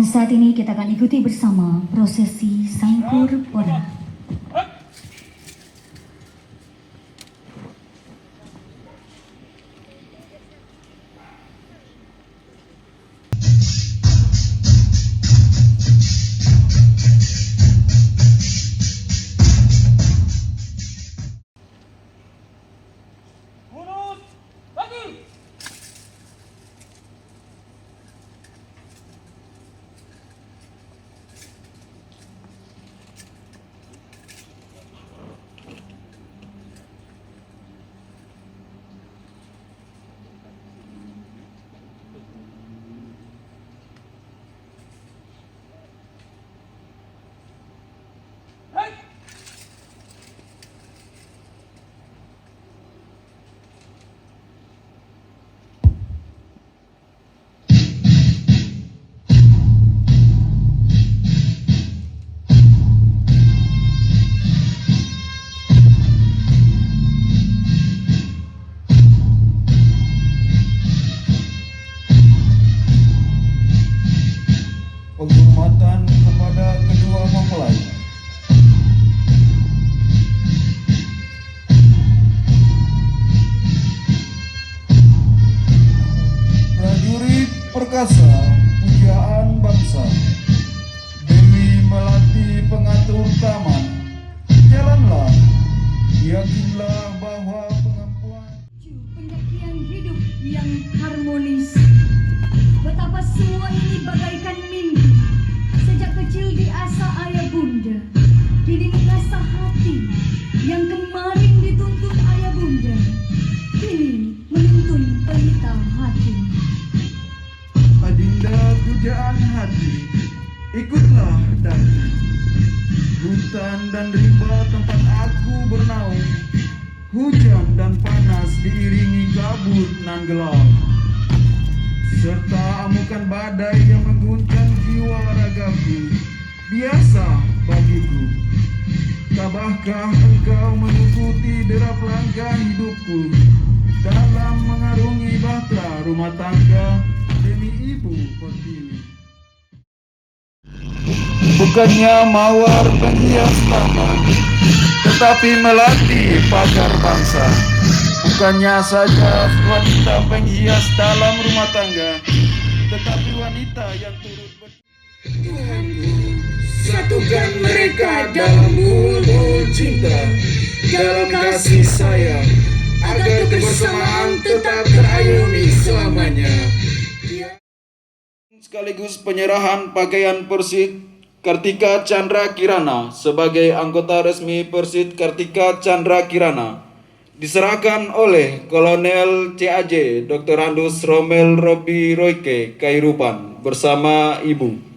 saat ini kita akan ikuti bersama prosesi Sangkur Pora. Penghormatan kepada kedua mempelai. Prajurit perkasa pujaan bangsa, Dewi Melati pengatur taman, jalanlah, yakinlah bahwa pengampuan. Pendakian hidup yang harmonis. Betapa semua ini bagaikan mimpi. Sejak kecil diasah ayah bunda, kini mengasah hati. Yang kemarin dituntun ayah bunda, kini menuntun pelita hati. Adinda pujaan hati, ikutlah daki. Hutan dan rimba tempat aku bernaung, hujan dan panas diiringi kabut nan gelap, serta amukan badai yang mengguncang jiwa ragaku. Biasa bagiku, tabahkah engkau mengikuti derap langkah hidupku dalam mengarungi bahtera rumah tangga demi ibu pertiwi. Bukannya mawar penghias taman, tetapi melati pagar bangsa. Bukannya saja wanita penghias dalam rumah tangga, tetapi wanita yang turut Tuhanku, satukan mereka dalam bulbul cinta, dalam kasih sayang, agar kebersamaan tetap terayomi selamanya. Sekaligus penyerahan pakaian Persit Kartika Chandra Kirana sebagai anggota resmi Persit Kartika Chandra Kirana diserahkan oleh Kolonel CAJ Dr. Andus Romel Robi Royke Kairupan bersama Ibu.